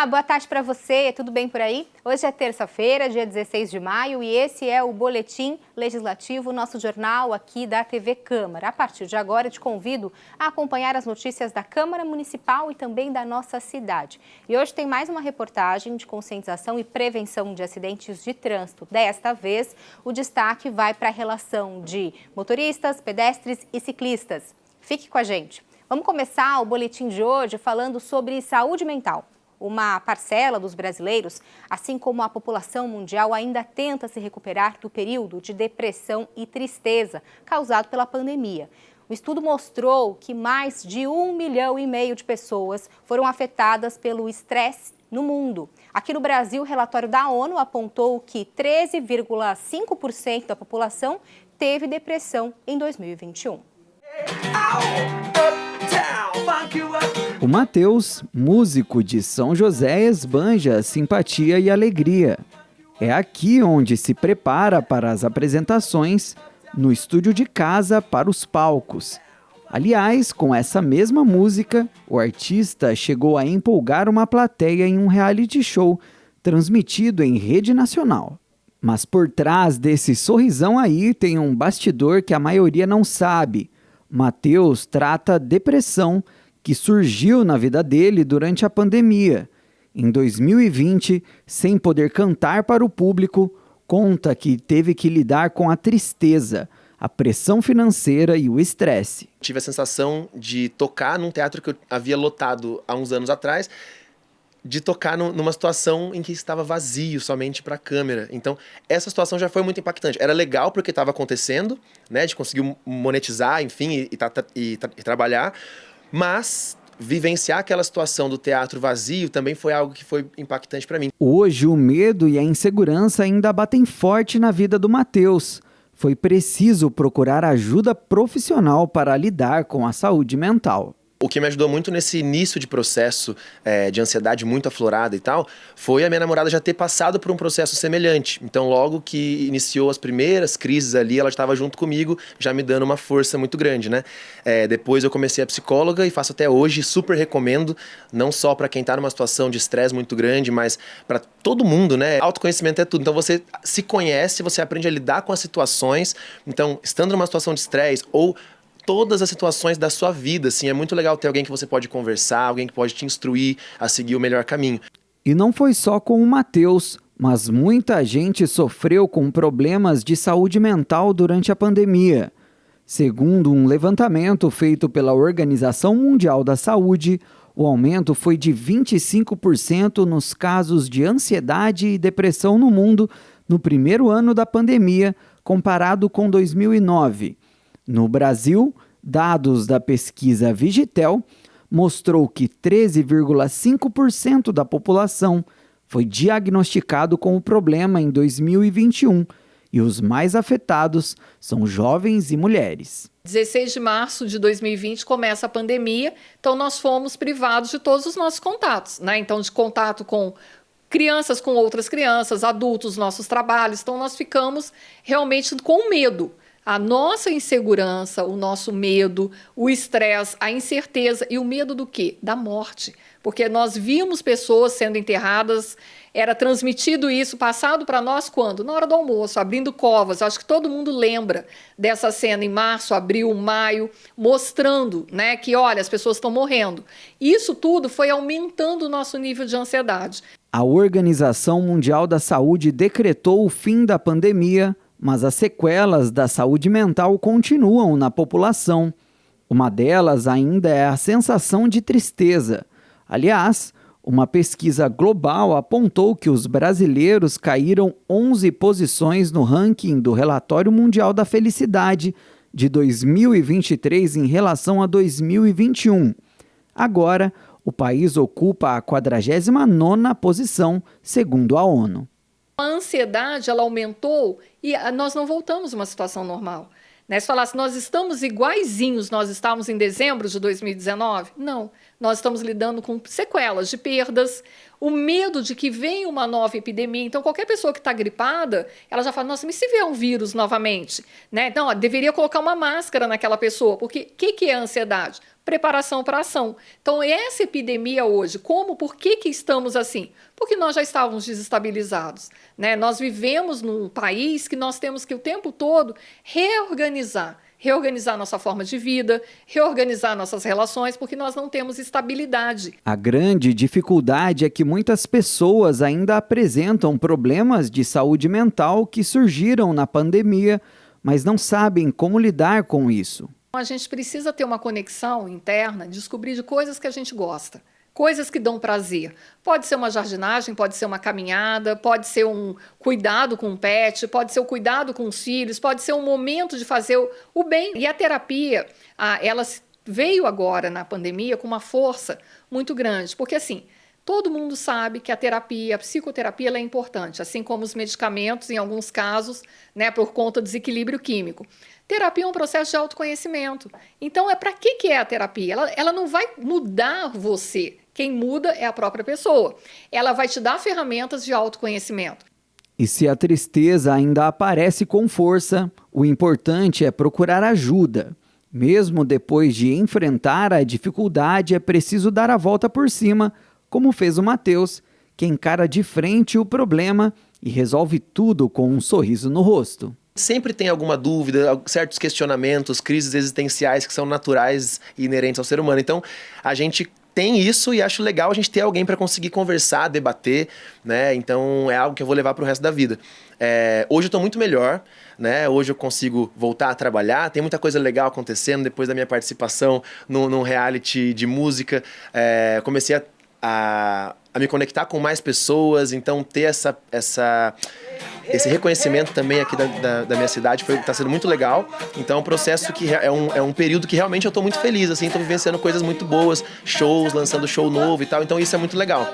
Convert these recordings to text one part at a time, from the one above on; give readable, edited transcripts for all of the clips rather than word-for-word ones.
Olá, boa tarde para você, tudo bem por aí? Hoje é terça-feira, dia 16 de maio e esse é o Boletim Legislativo, nosso jornal aqui da TV Câmara. A partir de agora, eu te convido a acompanhar as notícias da Câmara Municipal e também da nossa cidade. E hoje tem mais uma reportagem de conscientização e prevenção de acidentes de trânsito. Desta vez, o destaque vai para a relação de motoristas, pedestres e ciclistas. Fique com a gente. Vamos começar o boletim de hoje falando sobre saúde mental. Uma parcela dos brasileiros, assim como a população mundial, ainda tenta se recuperar do período de depressão e tristeza causado pela pandemia. O estudo mostrou que mais de 1,5 milhão de pessoas foram afetadas pelo estresse no mundo. Aqui no Brasil, o relatório da ONU apontou que 13,5% da população teve depressão em 2021. O Matheus, músico de São José, esbanja simpatia e alegria. É aqui onde se prepara para as apresentações, no estúdio de casa para os palcos. Aliás, com essa mesma música, o artista chegou a empolgar uma plateia em um reality show transmitido em rede nacional. Mas por trás desse sorrisão aí tem um bastidor que a maioria não sabe. Matheus trata depressão que surgiu na vida dele durante a pandemia. Em 2020, sem poder cantar para o público, conta que teve que lidar com a tristeza, a pressão financeira e o estresse. Tive a sensação de tocar num teatro que eu havia lotado há uns anos atrás, de tocar numa situação em que estava vazio somente para a câmera. Então, essa situação já foi muito impactante. Era legal porque estava acontecendo, né, de conseguir monetizar, enfim, e trabalhar, mas vivenciar aquela situação do teatro vazio também foi algo que foi impactante para mim. Hoje, o medo e a insegurança ainda batem forte na vida do Matheus. Foi preciso procurar ajuda profissional para lidar com a saúde mental. O que me ajudou muito nesse início de processo de ansiedade muito aflorada e tal, foi a minha namorada já ter passado por um processo semelhante. Então, logo que iniciou as primeiras crises ali, ela estava junto comigo, já me dando uma força muito grande, né? Depois eu comecei a psicóloga e faço até hoje, super recomendo, não só para quem está numa situação de estresse muito grande, mas para todo mundo, né? Autoconhecimento é tudo. Então, você se conhece, você aprende a lidar com as situações. Então, estando numa situação de estresse ou todas as situações da sua vida, assim, é muito legal ter alguém que você pode conversar, alguém que pode te instruir a seguir o melhor caminho. E não foi só com o Matheus, mas muita gente sofreu com problemas de saúde mental durante a pandemia. Segundo um levantamento feito pela Organização Mundial da Saúde, o aumento foi de 25% nos casos de ansiedade e depressão no mundo no primeiro ano da pandemia, comparado com 2009. No Brasil, dados da pesquisa Vigitel mostrou que 13,5% da população foi diagnosticado com o problema em 2021 e os mais afetados são jovens e mulheres. 16 de março de 2020 começa a pandemia, então nós fomos privados de todos os nossos contatos, né? Então, de contato com crianças com outras crianças, adultos, nossos trabalhos, então nós ficamos realmente com medo. A nossa insegurança, o nosso medo, o estresse, a incerteza e o medo do quê? Da morte. Porque nós vimos pessoas sendo enterradas, era transmitido isso, passado para nós quando? Na hora do almoço, abrindo covas. Acho que todo mundo lembra dessa cena em março, abril, maio, mostrando, né, que, olha, as pessoas estão morrendo. Isso tudo foi aumentando o nosso nível de ansiedade. A Organização Mundial da Saúde decretou o fim da pandemia, mas as sequelas da saúde mental continuam na população. Uma delas ainda é a sensação de tristeza. Aliás, uma pesquisa global apontou que os brasileiros caíram 11 posições no ranking do Relatório Mundial da Felicidade de 2023 em relação a 2021. Agora, o país ocupa a 49ª posição, segundo a ONU. A ansiedade, ela aumentou e nós não voltamos a uma situação normal. Né? Se falasse, nós estamos iguaizinhos, nós estávamos em dezembro de 2019? Não, nós estamos lidando com sequelas de perdas. o medo de que venha uma nova epidemia. Então, qualquer pessoa que está gripada, ela já fala, nossa, mas se vier um vírus novamente? Né? Então, deveria colocar uma máscara naquela pessoa, porque o que é a ansiedade? Preparação para a ação. Então, essa epidemia hoje, por que estamos assim? Porque nós já estávamos desestabilizados, né? Nós vivemos num país que nós temos que o tempo todo reorganizar nossa forma de vida, reorganizar nossas relações, porque nós não temos estabilidade. A grande dificuldade é que muitas pessoas ainda apresentam problemas de saúde mental que surgiram na pandemia, mas não sabem como lidar com isso. A gente precisa ter uma conexão interna, descobrir de coisas que a gente gosta, coisas que dão prazer. Pode ser uma jardinagem, pode ser uma caminhada, pode ser um cuidado com um pet, pode ser o cuidado com os filhos, pode ser um momento de fazer o bem. E a terapia, ela veio agora na pandemia com uma força muito grande, porque assim, todo mundo sabe que a psicoterapia ela é importante, assim como os medicamentos, em alguns casos, né, por conta do desequilíbrio químico. Terapia é um processo de autoconhecimento. Então, para que é a terapia? Ela não vai mudar você. Quem muda é a própria pessoa. Ela vai te dar ferramentas de autoconhecimento. E se a tristeza ainda aparece com força, o importante é procurar ajuda. Mesmo depois de enfrentar a dificuldade, é preciso dar a volta por cima, como fez o Matheus, que encara de frente o problema e resolve tudo com um sorriso no rosto. Sempre tem alguma dúvida, certos questionamentos, crises existenciais que são naturais e inerentes ao ser humano. Então, a gente tem isso e acho legal a gente ter alguém para conseguir conversar, debater, né? Então, é algo que eu vou levar para o resto da vida. Hoje eu estou muito melhor, né? Hoje eu consigo voltar a trabalhar, tem muita coisa legal acontecendo depois da minha participação num reality de música. Comecei a me conectar com mais pessoas, então ter esse reconhecimento também aqui da minha cidade está sendo muito legal. Então é um processo que é um período que realmente eu estou muito feliz, assim, estou vivenciando coisas muito boas, shows, lançando show novo e tal, então isso é muito legal.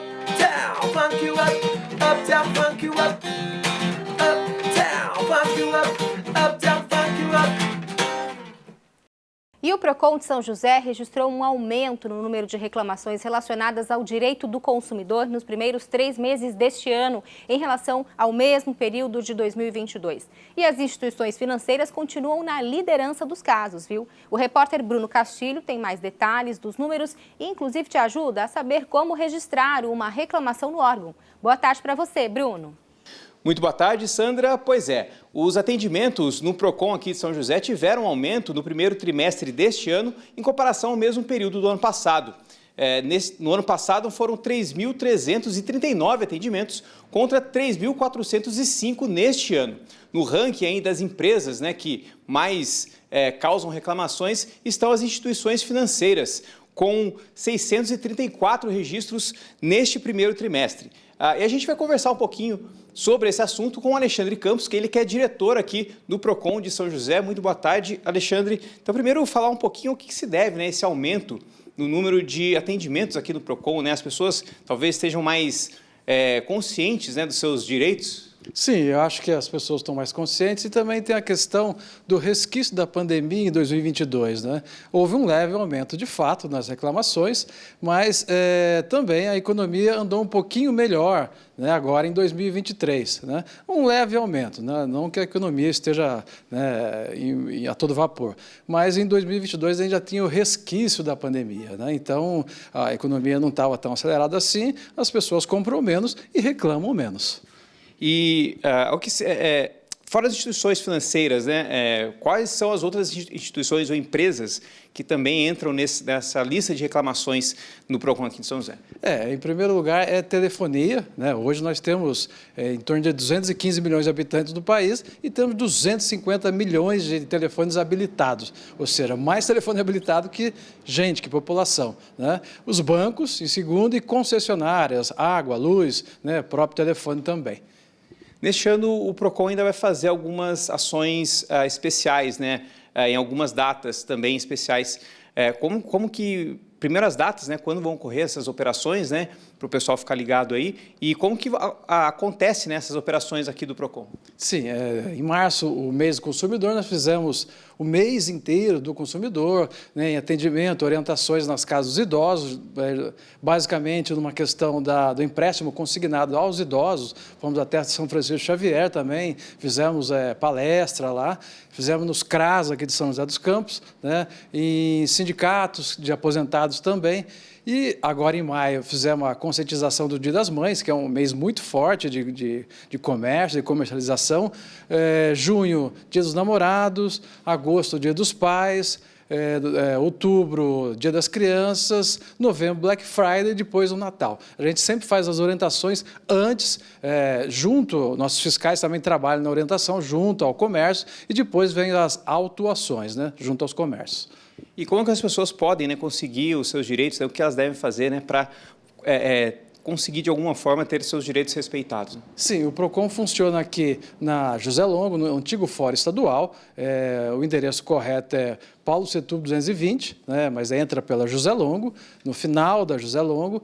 E o Procon de São José registrou um aumento no número de reclamações relacionadas ao direito do consumidor nos primeiros 3 meses deste ano, em relação ao mesmo período de 2022. E as instituições financeiras continuam na liderança dos casos, viu? O repórter Bruno Castilho tem mais detalhes dos números e, inclusive, te ajuda a saber como registrar uma reclamação no órgão. Boa tarde para você, Bruno. Muito boa tarde, Sandra. Pois é, os atendimentos no Procon aqui de São José tiveram aumento no primeiro trimestre deste ano em comparação ao mesmo período do ano passado. No ano passado foram 3.339 atendimentos contra 3.405 neste ano. No ranking ainda das empresas, né, que mais causam reclamações estão as instituições financeiras, com 634 registros neste primeiro trimestre. E a gente vai conversar um pouquinho sobre esse assunto com o Alexandre Campos, que ele que é diretor aqui do Procon de São José. Muito boa tarde, Alexandre. Então, primeiro, falar um pouquinho o que se deve, né, esse aumento no número de atendimentos aqui no Procon, né? As pessoas talvez estejam mais conscientes, né, dos seus direitos. Sim, eu acho que as pessoas estão mais conscientes e também tem a questão do resquício da pandemia em 2022, né? Houve um leve aumento de fato nas reclamações, mas também a economia andou um pouquinho melhor, né, agora em 2023, né? Um leve aumento, né? Não que a economia esteja, né, a todo vapor, mas em 2022 a gente já tinha o resquício da pandemia, né? Então a economia não estava tão acelerada assim, as pessoas compram menos e reclamam menos. E fora as instituições financeiras, né, quais são as outras instituições ou empresas que também entram nessa lista de reclamações no Procon aqui de São José? Em primeiro lugar, é telefonia, né? Hoje nós temos em torno de 215 milhões de habitantes do país e temos 250 milhões de telefones habilitados, ou seja, mais telefone habilitado que gente, que população, né? Os bancos, em segundo, e concessionárias, água, luz, né? Próprio telefone também. Neste ano, o Procon ainda vai fazer algumas ações especiais, né? Em algumas datas também especiais. Como que, primeiras datas, né? Quando vão ocorrer essas operações, né? Para o pessoal ficar ligado aí. E como que acontece, né, essas operações aqui do Procon? Sim, em março, o mês do consumidor, nós fizemos o mês inteiro do consumidor, né, em atendimento, orientações nas casas dos idosos, basicamente numa questão do empréstimo consignado aos idosos. Fomos até São Francisco Xavier também, fizemos palestra lá, fizemos nos CRAS aqui de São José dos Campos, né, em sindicatos de aposentados também. E agora, em maio, fizemos a conscientização do Dia das Mães, que é um mês muito forte de comércio, de comercialização. Junho, Dia dos Namorados. Agosto, Dia dos Pais. Outubro, Dia das Crianças. Novembro, Black Friday, e depois o Natal. A gente sempre faz as orientações antes, nossos fiscais também trabalham na orientação junto ao comércio, e depois vem as autuações, né, junto aos comércios. E como que as pessoas podem, né, conseguir os seus direitos, né, o que elas devem fazer, né, para conseguir, de alguma forma, ter seus direitos respeitados? Sim, o PROCON funciona aqui na José Longo, no antigo Fórum Estadual. O endereço correto é Paulo Setúbal 220, né, mas entra pela José Longo, no final da José Longo.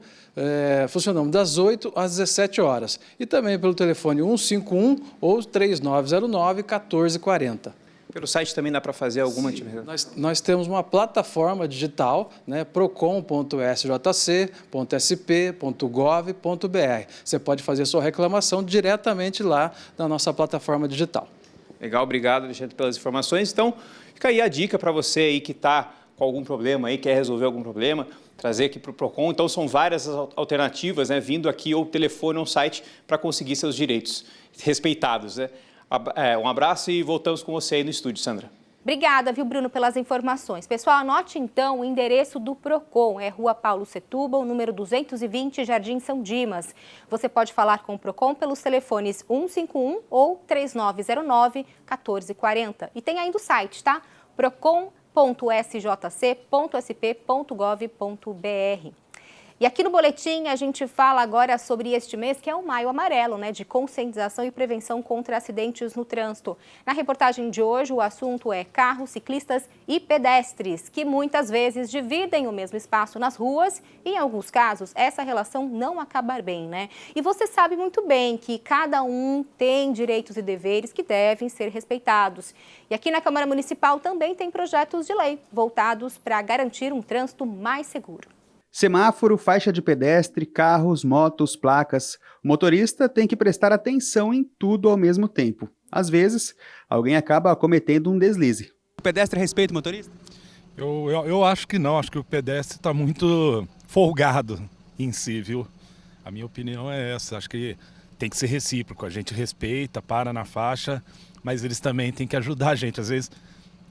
Funcionamos das 8 às 17 horas. E também pelo telefone 151 ou 3909-1440. Pelo site também dá para fazer alguma atividade? Nós temos uma plataforma digital, né, procon.sjc.sp.gov.br. Você pode fazer sua reclamação diretamente lá na nossa plataforma digital. Legal, obrigado, Alexandre, pelas informações. Então, fica aí a dica para você aí que está com algum problema aí, quer resolver algum problema, trazer aqui para o PROCON. Então, são várias alternativas, né, vindo aqui ou telefone ou site para conseguir seus direitos respeitados, né? Um abraço e voltamos com você aí no estúdio, Sandra. Obrigada, viu, Bruno, pelas informações. Pessoal, anote então o endereço do PROCON, é Rua Paulo Setúbal, número 220, Jardim São Dimas. Você pode falar com o PROCON pelos telefones 151 ou 3909-1440. E tem ainda o site, tá? procon.sjc.sp.gov.br. E aqui no Boletim a gente fala agora sobre este mês, que é o Maio Amarelo, né, de conscientização e prevenção contra acidentes no trânsito. Na reportagem de hoje, o assunto é carros, ciclistas e pedestres, que muitas vezes dividem o mesmo espaço nas ruas e, em alguns casos, essa relação não acaba bem, né? E você sabe muito bem que cada um tem direitos e deveres que devem ser respeitados. E aqui na Câmara Municipal também tem projetos de lei voltados para garantir um trânsito mais seguro. Semáforo, faixa de pedestre, carros, motos, placas. O motorista tem que prestar atenção em tudo ao mesmo tempo. Às vezes, alguém acaba cometendo um deslize. O pedestre respeita o motorista? Eu acho que não. Acho que o pedestre está muito folgado em si, viu? A minha opinião é essa. Acho que tem que ser recíproco. A gente respeita, para na faixa, mas eles também têm que ajudar a gente. Às vezes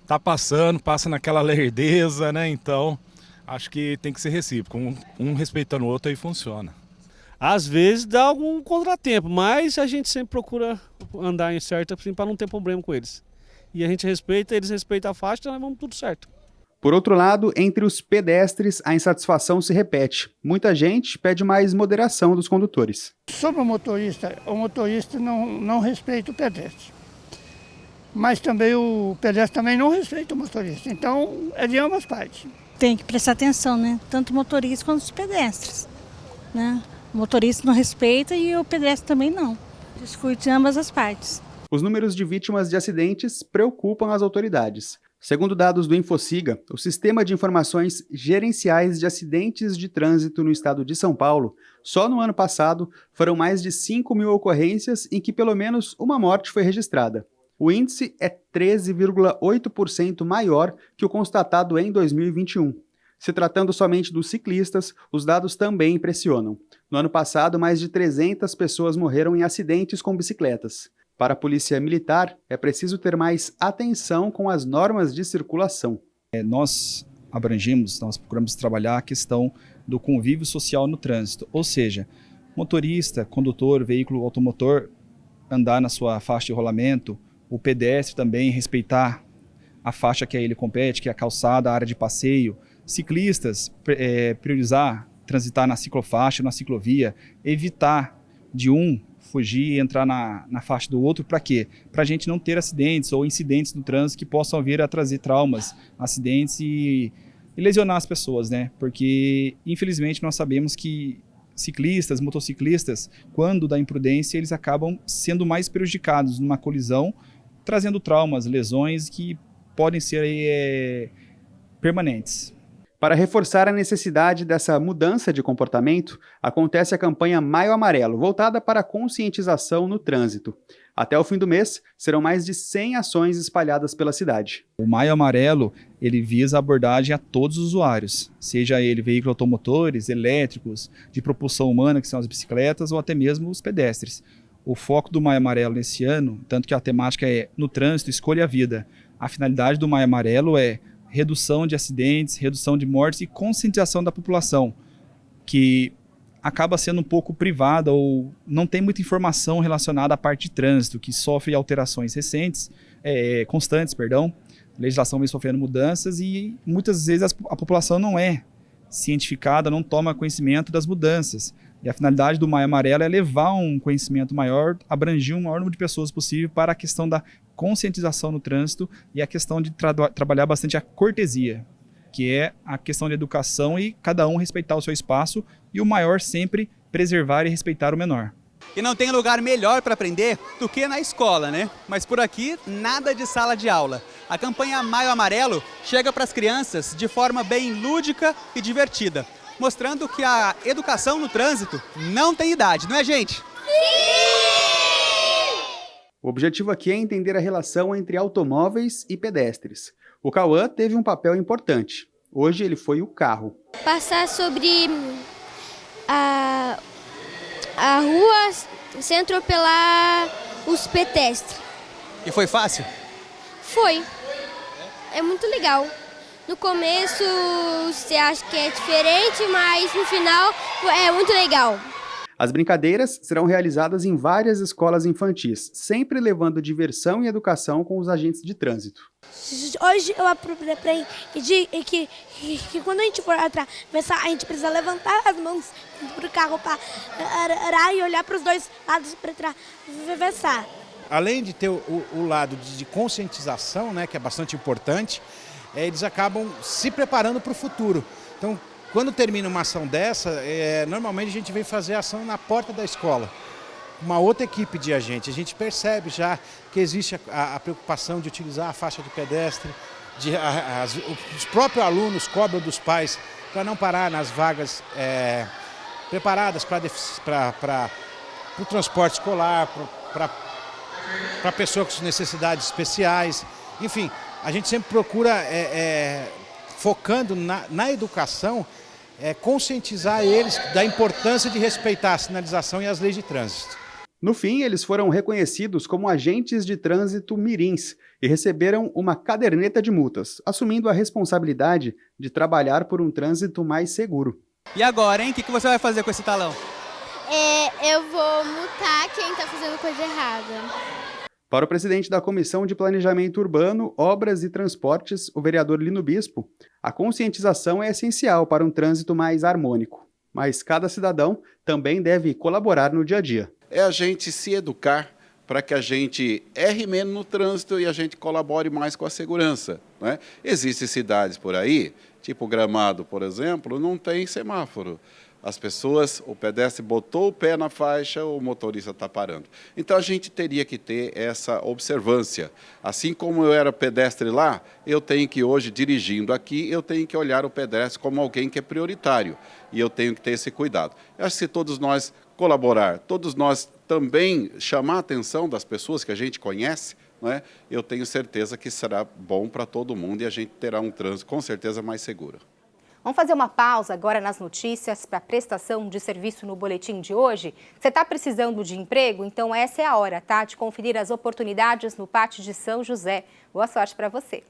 tá passando, passa naquela lerdeza, né? Então... acho que tem que ser recíproco, um respeitando o outro aí funciona. Às vezes dá algum contratempo, mas a gente sempre procura andar em certo assim, para não ter problema com eles. E a gente respeita, eles respeitam a faixa, então nós vamos tudo certo. Por outro lado, entre os pedestres, a insatisfação se repete. Muita gente pede mais moderação dos condutores. Sobre o motorista não respeita o pedestre. Mas também o pedestre também não respeita o motorista. Então, é de ambas partes. Tem que prestar atenção, né? Tanto o motorista quanto os pedestres, né? O motorista não respeita e o pedestre também não. Discute ambas as partes. Os números de vítimas de acidentes preocupam as autoridades. Segundo dados do Infociga, o Sistema de Informações Gerenciais de Acidentes de Trânsito no estado de São Paulo, só no ano passado foram mais de 5.000 ocorrências em que pelo menos uma morte foi registrada. O índice é 13,8% maior que o constatado em 2021. Se tratando somente dos ciclistas, os dados também impressionam. No ano passado, mais de 300 pessoas morreram em acidentes com bicicletas. Para a Polícia Militar, é preciso ter mais atenção com as normas de circulação. Nós procuramos trabalhar a questão do convívio social no trânsito, ou seja, motorista, condutor, veículo automotor andar na sua faixa de rolamento, o pedestre também respeitar a faixa que a ele compete, que é a calçada, a área de passeio. Ciclistas, priorizar, transitar na ciclofaixa, na ciclovia, evitar de um fugir e entrar na faixa do outro. Para quê? Para a gente não ter acidentes ou incidentes no trânsito que possam vir a trazer traumas, acidentes e lesionar as pessoas, né? Porque, infelizmente, nós sabemos que ciclistas, motociclistas, quando da imprudência, eles acabam sendo mais prejudicados numa colisão, trazendo traumas, lesões que podem ser aí, permanentes. Para reforçar a necessidade dessa mudança de comportamento, acontece a campanha Maio Amarelo, voltada para a conscientização no trânsito. Até o fim do mês, serão mais de 100 ações espalhadas pela cidade. O Maio Amarelo, ele visa a abordagem a todos os usuários, seja ele veículos automotores, elétricos, de propulsão humana, que são as bicicletas, ou até mesmo os pedestres. O foco do Maio Amarelo nesse ano, tanto que a temática é no trânsito, escolha a vida. A finalidade do Maio Amarelo é redução de acidentes, redução de mortes e conscientização da população, que acaba sendo um pouco privada ou não tem muita informação relacionada à parte de trânsito, que sofre alterações constantes. A legislação vem sofrendo mudanças e muitas vezes a população não é cientificada, não toma conhecimento das mudanças. E a finalidade do Maio Amarelo é levar um conhecimento maior, abranger um maior número de pessoas possível para a questão da conscientização no trânsito e a questão de trabalhar bastante a cortesia, que é a questão de educação e cada um respeitar o seu espaço e o maior sempre preservar e respeitar o menor. E não tem lugar melhor para aprender do que na escola, né? Mas por aqui, nada de sala de aula. A campanha Maio Amarelo chega para as crianças de forma bem lúdica e divertida, mostrando que a educação no trânsito não tem idade, não é, gente? O objetivo aqui é entender a relação entre automóveis e pedestres. O Cauã teve um papel importante. Hoje ele foi o carro. Passar sobre a rua sem atropelar os pedestres. E foi fácil? Foi. É muito legal. No começo você acha que é diferente, mas no final é muito legal. As brincadeiras serão realizadas em várias escolas infantis, sempre levando diversão e educação com os agentes de trânsito. Hoje eu aprendi que quando a gente for atravessar, a gente precisa levantar as mãos para o carro parar e olhar para os dois lados para atravessar. Além de ter o lado de conscientização, né, que é bastante importante, eles acabam se preparando para o futuro. Então, quando termina uma ação dessa, normalmente a gente vem fazer a ação na porta da escola. Uma outra equipe de agentes. A gente percebe já que existe a preocupação de utilizar a faixa de pedestre, os próprios alunos cobram dos pais para não parar nas vagas preparadas para o transporte escolar, para pessoas com necessidades especiais. Enfim, a gente sempre procura, focando na educação, conscientizar eles da importância de respeitar a sinalização e as leis de trânsito. No fim, eles foram reconhecidos como agentes de trânsito mirins e receberam uma caderneta de multas, assumindo a responsabilidade de trabalhar por um trânsito mais seguro. E agora, hein? O que você vai fazer com esse talão? Eu vou multar quem está fazendo coisa errada. Para o presidente da Comissão de Planejamento Urbano, Obras e Transportes, o vereador Lino Bispo, a conscientização é essencial para um trânsito mais harmônico. Mas cada cidadão também deve colaborar no dia a dia. É a gente se educar para que a gente erre menos no trânsito e a gente colabore mais com a segurança, né? Existem cidades por aí, tipo Gramado, por exemplo, não tem semáforo. As pessoas, o pedestre botou o pé na faixa, o motorista está parando. Então, a gente teria que ter essa observância. Assim como eu era pedestre lá, eu tenho que hoje, dirigindo aqui, eu tenho que olhar o pedestre como alguém que é prioritário. E eu tenho que ter esse cuidado. Eu acho que se todos nós colaborar, todos nós também chamar a atenção das pessoas que a gente conhece, né, eu tenho certeza que será bom para todo mundo e a gente terá um trânsito com certeza mais seguro. Vamos fazer uma pausa agora nas notícias para a prestação de serviço no boletim de hoje. Você está precisando de emprego? Então essa é a hora, tá? De conferir as oportunidades no PAT de São José. Boa sorte para você.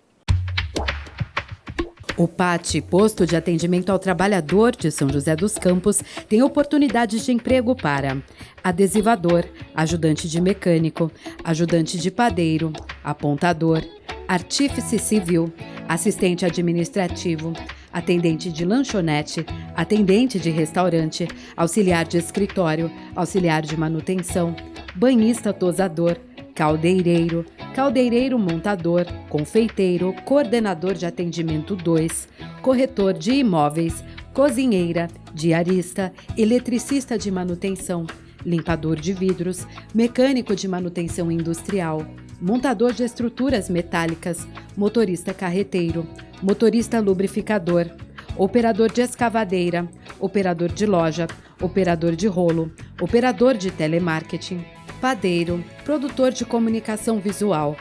O PAT, Posto de Atendimento ao Trabalhador de São José dos Campos, tem oportunidades de emprego para adesivador, ajudante de mecânico, ajudante de padeiro, apontador, artífice civil, assistente administrativo, atendente de lanchonete, atendente de restaurante, auxiliar de escritório, auxiliar de manutenção, banhista tosador, caldeireiro, caldeireiro montador, confeiteiro, coordenador de atendimento 2, corretor de imóveis, cozinheira, diarista, eletricista de manutenção, limpador de vidros, mecânico de manutenção industrial, montador de estruturas metálicas, motorista carreteiro, motorista lubrificador, operador de escavadeira, operador de loja, operador de rolo, operador de telemarketing, padeiro, produtor de comunicação visual,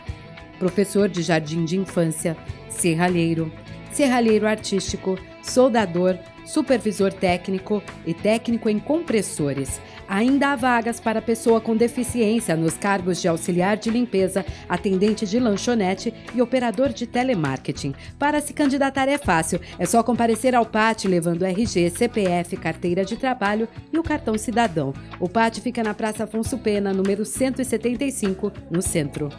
professor de jardim de infância, serralheiro, serralheiro artístico, soldador, supervisor técnico e técnico em compressores. Ainda há vagas para pessoa com deficiência nos cargos de auxiliar de limpeza, atendente de lanchonete e operador de telemarketing. Para se candidatar é fácil, é só comparecer ao PAT levando RG, CPF, carteira de trabalho e o cartão cidadão. O PAT fica na Praça Afonso Pena, número 175, no centro.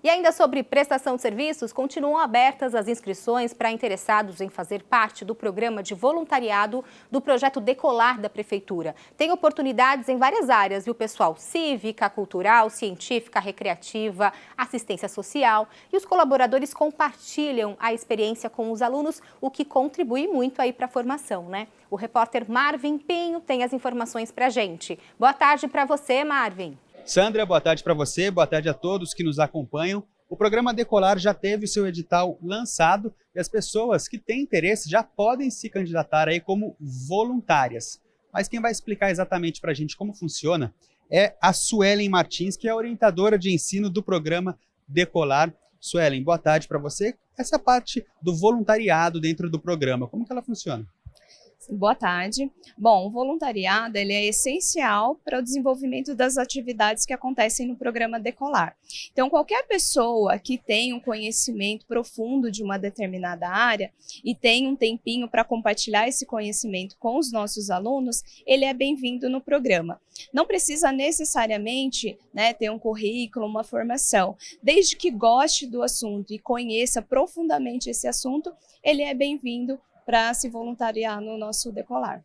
E ainda sobre prestação de serviços, continuam abertas as inscrições para interessados em fazer parte do programa de voluntariado do projeto Decolar da Prefeitura. Tem oportunidades em várias áreas, viu, pessoal? Cívica, cultural, científica, recreativa, assistência social. E os colaboradores compartilham a experiência com os alunos, o que contribui muito aí para a formação, né? O repórter Marvin Pinho tem as informações para a gente. Boa tarde para você, Marvin. Sandra, boa tarde para você, boa tarde a todos que nos acompanham. O programa Decolar já teve o seu edital lançado e as pessoas que têm interesse já podem se candidatar aí como voluntárias. Mas quem vai explicar exatamente para a gente como funciona é a Suelen Martins, que é a orientadora de ensino do programa Decolar. Suelen, boa tarde para você. Essa parte do voluntariado dentro do programa, como que ela funciona? Boa tarde. Bom, o voluntariado ele é essencial para o desenvolvimento das atividades que acontecem no programa Decolar. Então, qualquer pessoa que tem um conhecimento profundo de uma determinada área e tem um tempinho para compartilhar esse conhecimento com os nossos alunos, ele é bem-vindo no programa. Não precisa necessariamente, ter um currículo, uma formação. Desde que goste do assunto e conheça profundamente esse assunto, ele é bem-vindo para se voluntariar no nosso Decolar.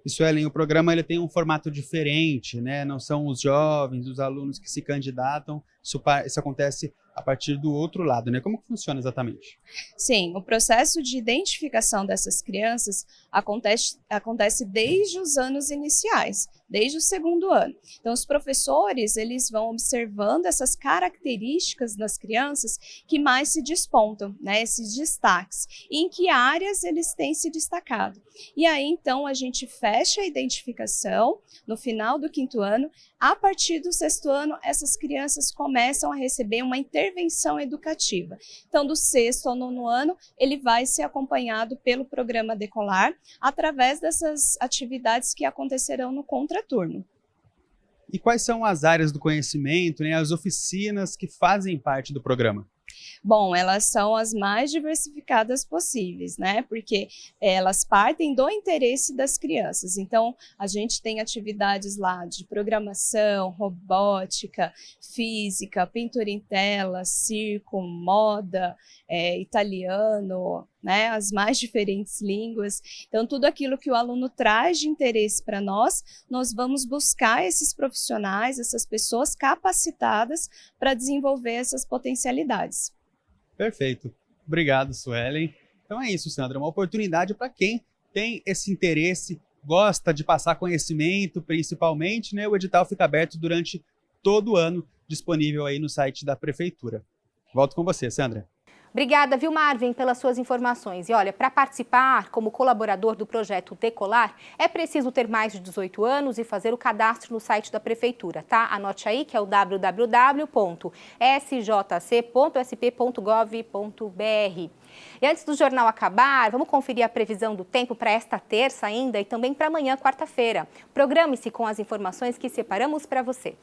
Suelen, o programa ele tem um formato diferente, né? Não são os jovens, os alunos que se candidatam, isso acontece a partir do outro lado, né? Como que funciona exatamente? Sim, o processo de identificação dessas crianças acontece desde os anos iniciais, desde o segundo ano. Então, os professores, eles vão observando essas características das crianças que mais se despontam, esses destaques, e em que áreas eles têm se destacado. E aí, então, a gente fecha a identificação no final do quinto ano. A partir do sexto ano, essas crianças começam a receber uma intervenção educativa. Então, do sexto ao nono ano, ele vai ser acompanhado pelo programa Decolar, através dessas atividades que acontecerão no contraturno. E quais são as áreas do conhecimento, as oficinas que fazem parte do programa? Bom, elas são as mais diversificadas possíveis, porque elas partem do interesse das crianças. Então, a gente tem atividades lá de programação, robótica, física, pintura em tela, circo, moda, italiano, as mais diferentes línguas. Então, tudo aquilo que o aluno traz de interesse para nós vamos buscar esses profissionais, essas pessoas capacitadas para desenvolver essas potencialidades. Perfeito. Obrigado, Suelen. Então é isso, Sandra, uma oportunidade para quem tem esse interesse, gosta de passar conhecimento, principalmente, o edital fica aberto durante todo o ano, disponível aí no site da Prefeitura. Volto com você, Sandra. Obrigada, viu, Marvin, pelas suas informações. E olha, para participar como colaborador do projeto Decolar, é preciso ter mais de 18 anos e fazer o cadastro no site da Prefeitura, tá? Anote aí que é o www.sjc.sp.gov.br. E antes do jornal acabar, vamos conferir a previsão do tempo para esta terça ainda e também para amanhã, quarta-feira. Programe-se com as informações que separamos para você.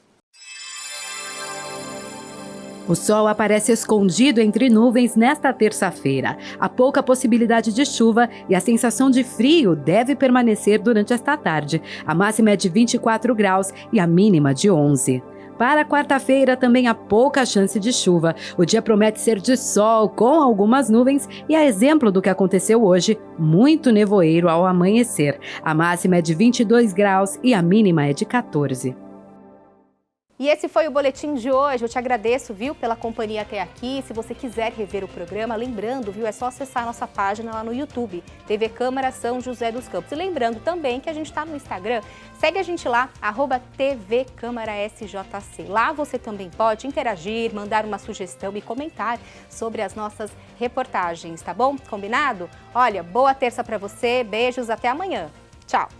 O sol aparece escondido entre nuvens nesta terça-feira. Há pouca possibilidade de chuva e a sensação de frio deve permanecer durante esta tarde. A máxima é de 24 graus e a mínima de 11. Para quarta-feira também há pouca chance de chuva. O dia promete ser de sol com algumas nuvens e, a exemplo do que aconteceu hoje, muito nevoeiro ao amanhecer. A máxima é de 22 graus e a mínima é de 14. E esse foi o Boletim de hoje. Eu te agradeço, viu, pela companhia até aqui. Se você quiser rever o programa, lembrando, viu, é só acessar a nossa página lá no YouTube, TV Câmara São José dos Campos. E lembrando também que a gente está no Instagram, segue a gente lá, @TV Câmara SJC. Lá você também pode interagir, mandar uma sugestão e comentar sobre as nossas reportagens, tá bom? Combinado? Olha, boa terça para você, beijos, até amanhã. Tchau!